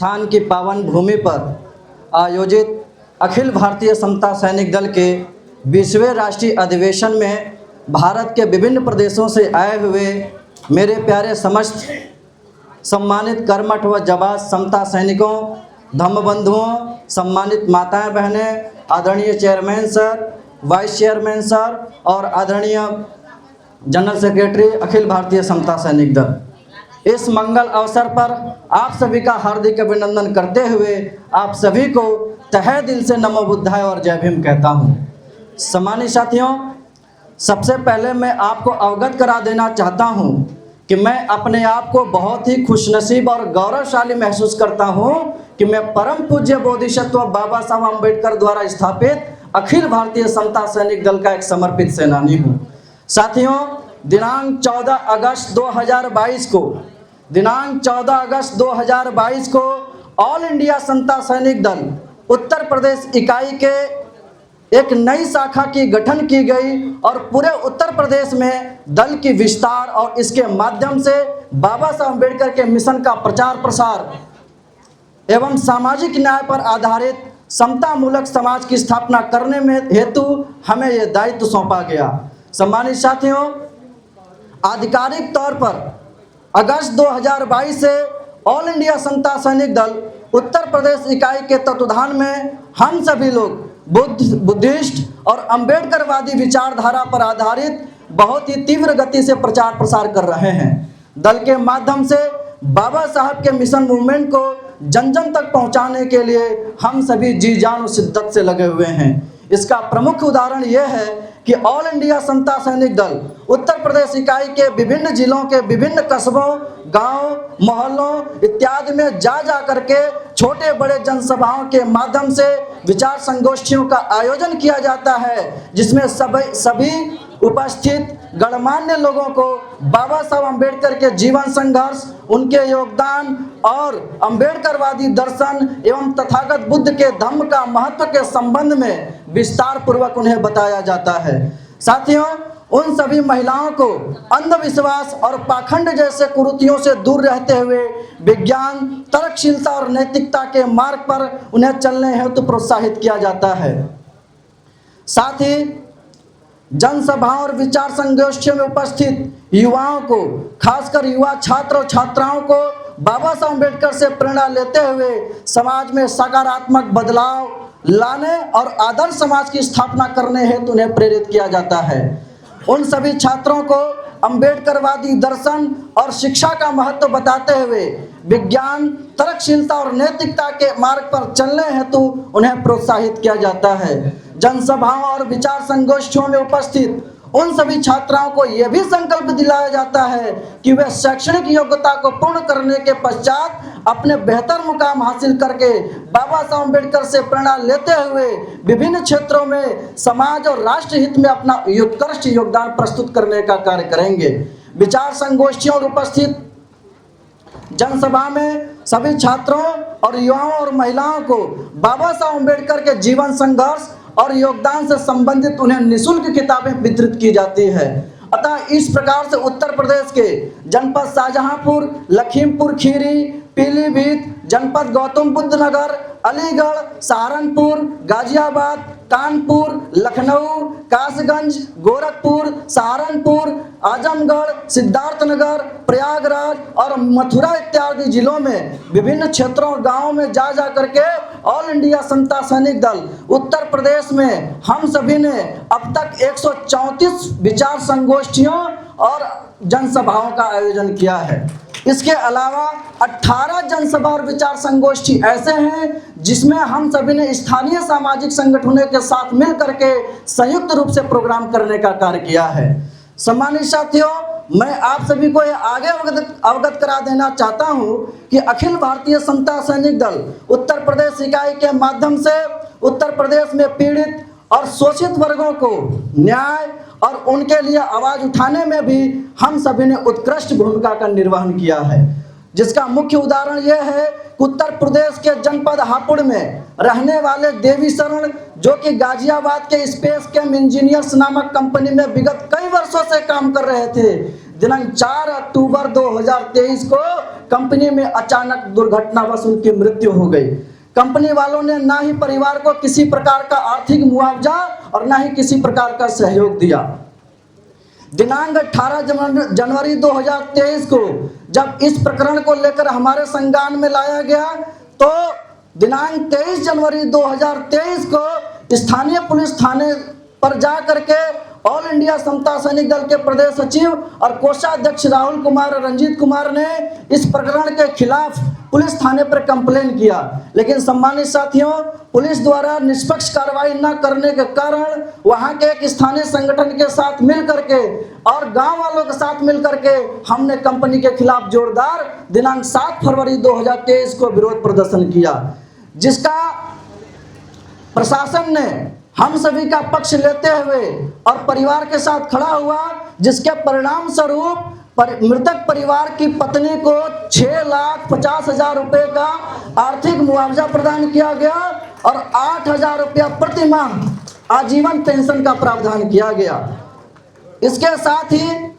स्थान की पावन भूमि पर आयोजित अखिल भारतीय समता सैनिक दल के 20वें राष्ट्रीय अधिवेशन में भारत के विभिन्न प्रदेशों से आए हुए मेरे प्यारे समस्त सम्मानित कर्मठ व जाबाज समता सैनिकों, धम्मबंधुओं, सम्मानित माताएं बहनें, आदरणीय chairman sir, vice chairman sir और आदरणीय जनरल सेक्रेटरी अखिल भारतीय समता सैनिक दल, इस मंगल अवसर पर आप सभी का हार्दिक अभिनंदन करते हुए आप सभी को तहे दिल से नमो बुद्धाय और जय भीम कहता हूँ। सम्मानित साथियों, सबसे पहले मैं आपको अवगत करा देना चाहता हूँ कि मैं अपने आप को बहुत ही खुशनसीब और गौरवशाली महसूस करता हूँ कि मैं परम पूज्य बोधिसत्व बाबा साहब अम्बेडकर द्वारा स्थापित अखिल भारतीय समता सैनिक दल का एक समर्पित सेनानी हूँ। साथियों, दिनांक 14 अगस्त 2022 को ऑल इंडिया समता सैनिक दल उत्तर प्रदेश इकाई के एक नई शाखा की गठन की गई और पूरे उत्तर प्रदेश में दल की विस्तार और इसके माध्यम से बाबा साहब अम्बेडकर के मिशन का प्रचार प्रसार एवं सामाजिक न्याय पर आधारित समता मूलक समाज की स्थापना करने में हेतु हमें यह दायित्व सौंपा गया। सम्मानित साथियों, आधिकारिक तौर पर अगस्त 2022 से ऑल इंडिया समता सैनिक दल उत्तर प्रदेश इकाई के तत्वाधान में हम सभी लोग बुद्धिस्ट और अम्बेडकरवादी विचारधारा पर आधारित बहुत ही तीव्र गति से प्रचार प्रसार कर रहे हैं। दल के माध्यम से बाबा साहब के मिशन मूवमेंट को जन जन तक पहुंचाने के लिए हम सभी जी जान और शिद्दत से लगे हुए हैं। इसका प्रमुख उदाहरण यह है कि ऑल इंडिया समता सैनिक दल उत्तर प्रदेश इकाई के विभिन्न जिलों के विभिन्न कस्बों, गांव, मोहल्लों इत्यादि में जा करके छोटे बड़े जनसभाओं के माध्यम से विचार संगोष्ठियों का आयोजन किया जाता है, जिसमें सभी उपस्थित गणमान्य लोगों को बाबा साहब अम्बेडकर के जीवन संघर्ष, उनके योगदान और अम्बेडकरवादी दर्शन एवं तथागत बुद्ध के धम्म का महत्व के संबंध में विस्तार पूर्वक उन्हें बताया जाता है। साथियों, उन सभी महिलाओं को अंधविश्वास और पाखंड जैसे कुरीतियों से दूर रहते हुए विज्ञान, तर्कशीलता और नैतिकता के मार्ग पर उन्हें चलने हेतु प्रोत्साहित किया जाता है। साथ ही जनसभाओं और विचार संगोष्ठियों में उपस्थित युवाओं को, खासकर युवा छात्र और छात्राओं को बाबा साहब अम्बेडकर से प्रेरणा लेते हुए समाज में सकारात्मक बदलाव लाने और आदर्श समाज की स्थापना करने हेतु उन्हें प्रेरित किया जाता है। उन सभी छात्रों को अम्बेडकरवादी दर्शन और शिक्षा का महत्व बताते हुए विज्ञान, तर्कशीलता और नैतिकता के मार्ग पर चलने हेतु उन्हें प्रोत्साहित किया जाता है। जनसभाओं और विचार संगोष्ठियों में उपस्थित उन सभी छात्राओं को यह भी संकल्प दिलाया जाता है कि वे शैक्षणिक योग्यता को पूर्ण करने के पश्चात अपने बेहतर मुकाम हासिल करके बाबा साहब अम्बेडकर से प्रेरणा लेते हुए विभिन्न क्षेत्रों में समाज और राष्ट्र हित में अपना उत्कृष्ट योगदान प्रस्तुत करने का कार्य करेंगे। विचार संगोष्ठियों और उपस्थित जनसभा में सभी छात्रों और युवाओं और महिलाओं को बाबा साहब अम्बेडकर के जीवन संघर्ष और योगदान से संबंधित उन्हें निःशुल्क किताबें वितरित की जाती है। अतः इस प्रकार से उत्तर प्रदेश के जनपद शाहजहांपुर, लखीमपुर खीरी, पीलीभीत, जनपद गौतम बुद्ध नगर, अलीगढ़, सहारनपुर, गाजियाबाद, कानपुर, लखनऊ, कासगंज, गोरखपुर, सहारनपुर, आजमगढ़, सिद्धार्थनगर, प्रयागराज और मथुरा इत्यादि जिलों में विभिन्न क्षेत्रों और गांवों में जा करके ऑल इंडिया समता सैनिक दल उत्तर प्रदेश में हम सभी ने अब तक 134 विचार संगोष्ठियों और जनसभाओं का आयोजन किया है। इसके अलावा 18 जनसभा और विचार संगोष्ठी ऐसे हैं जिसमें हम सभी ने स्थानीय सामाजिक संगठनों के साथ मिल करके संयुक्त रूप से प्रोग्राम करने का कार्य किया है। सम्मानित साथियों, मैं आप सभी को यह आगे अवगत करा देना चाहता हूं कि अखिल भारतीय समता सैनिक दल उत्तर प्रदेश इकाई के माध्यम से उत्तर प्रदेश में पीड़ित और शोषित वर्गों को न्याय और उनके लिए आवाज उठाने में भी हम सभी ने उत्कृष्ट भूमिका का निर्वहन किया है, जिसका मुख्य उदाहरण यह है कि उत्तर प्रदेश के जनपद हापुड़ में रहने वाले देवी शरण, जो कि गाजियाबाद के स्पेस केम इंजीनियर्स नामक कंपनी में विगत कई वर्षों से काम कर रहे थे, दिनांक 4 अक्टूबर 2023 को कंपनी में अचानक दुर्घटनावश उनकी मृत्यु हो गई। कंपनी वालों ने ना ही परिवार को किसी प्रकार का आर्थिक मुआवजा और ना ही किसी प्रकार का सहयोग दिया। दिनांक 18 जनवरी 2023 को जब इस प्रकरण को लेकर हमारे संज्ञान में लाया गया तो दिनांक 23 जनवरी 2023 को स्थानीय पुलिस थाने पर जा करके ऑल इंडिया समता सैनिक दल के प्रदेश सचिव और कोषाध्यक्ष राहुल कुमार और रंजीत कुमार ने इस प्रकरण के खिलाफ पुलिस थाने पर कंप्लेन किया, लेकिन सम्मानित साथियों, पुलिस द्वारा निष्पक्ष कार्रवाई न करने के कारण वहां के एक स्थानीय संगठन के साथ मिल करके और गांव वालों के साथ मिल करके हमने कंपनी के खिलाफ जोरदार दिनांक 7 फरवरी 2023 को विरोध प्रदर्शन किया, जिसका प्रशासन ने हम सभी का पक्ष लेते हुए और परिवार के साथ खड़ा हुआ, जिसके परिणाम स्वरूप मृतक परिवार की पत्नी को 6,50,000 रुपए का आर्थिक मुआवजा प्रदान किया गया और 8,000 रुपया प्रति माह आजीवन पेंशन का प्रावधान किया गया। इसके साथ ही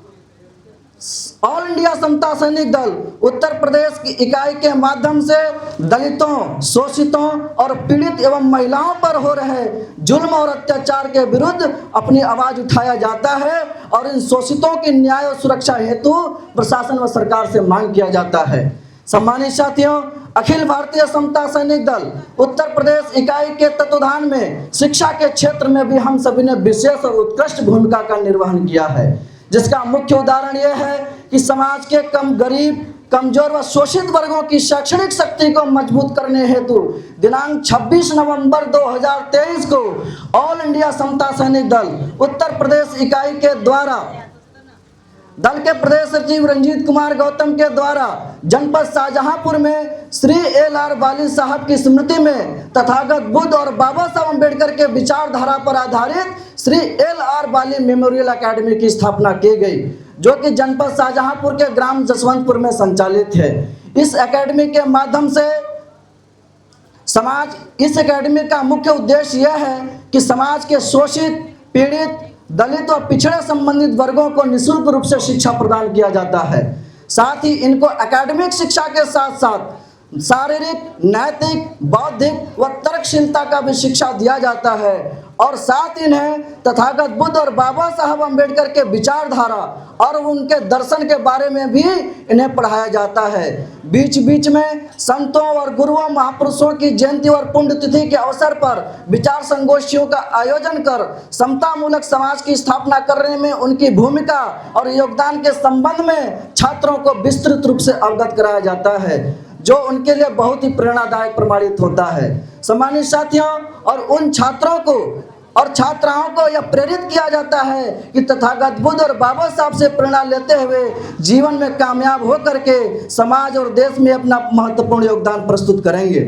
ऑल इंडिया समता सैनिक दल उत्तर प्रदेश की इकाई के माध्यम से दलितों, शोषितों और पीड़ित एवं महिलाओं पर हो रहे जुल्म और अत्याचार के विरुद्ध अपनी आवाज उठाया जाता है और इन शोषितों की न्याय और सुरक्षा हेतु प्रशासन व सरकार से मांग किया जाता है। सम्मानित साथियों, अखिल भारतीय समता सैनिक दल उत्तर प्रदेश इकाई के तत्वाधान में शिक्षा के क्षेत्र में भी हम सभी ने विशेष और उत्कृष्ट भूमिका का निर्वहन किया है, जिसका मुख्य उदाहरण यह है कि समाज के गरीब, कमजोर व शोषित वर्गों की शैक्षणिक शक्ति को मजबूत करने हेतु दिनांक 26 नवंबर 2023 को ऑल इंडिया समता सैनिक दल उत्तर प्रदेश इकाई के द्वारा दल के प्रदेश सचिव रंजीत कुमार गौतम के द्वारा जनपद शाहजहांपुर में श्री LR बाली साहब की स्मृति में तथागत बुद्ध और बाबा साहब अम्बेडकर के विचारधारा पर आधारित श्री LR बाली मेमोरियल अकेडमी की स्थापना की गई, जो कि जनपद शाहजहांपुर के ग्राम जसवंतपुर में संचालित है। इस एकेडमी के माध्यम से इस एकेडमी का मुख्य उद्देश्य यह है कि समाज के शोषित, पीड़ित, दलित और पिछड़े संबंधित वर्गों को निःशुल्क रूप से शिक्षा प्रदान किया जाता है। साथ ही इनको एकेडमिक शिक्षा के साथ साथ शारीरिक, नैतिक, बौद्धिक व तर्कशीलता का भी शिक्षा दिया जाता है और साथ इन्हें तथागत बुद्ध और बाबा साहब अम्बेडकर के विचारधारा और उनके दर्शन के बारे में भी इन्हें पढ़ाया जाता है। बीच बीच में संतों और गुरुओं, महापुरुषों की जयंती और पुण्यतिथि के अवसर पर विचार संगोष्ठियों का आयोजन कर समतामूलक समाज की स्थापना करने में उनकी भूमिका और योगदान के संबंध में छात्रों को विस्तृत रूप से अवगत कराया जाता है, जो उनके लिए बहुत ही प्रेरणादायक प्रमाणित होता है। सम्मानित साथियों, और उन छात्रों को और छात्राओं को यह प्रेरित किया जाता है कि तथागत बुद्ध और बाबा साहब से प्रेरणा लेते हुए जीवन में कामयाब होकर के समाज और देश में अपना महत्वपूर्ण योगदान प्रस्तुत करेंगे।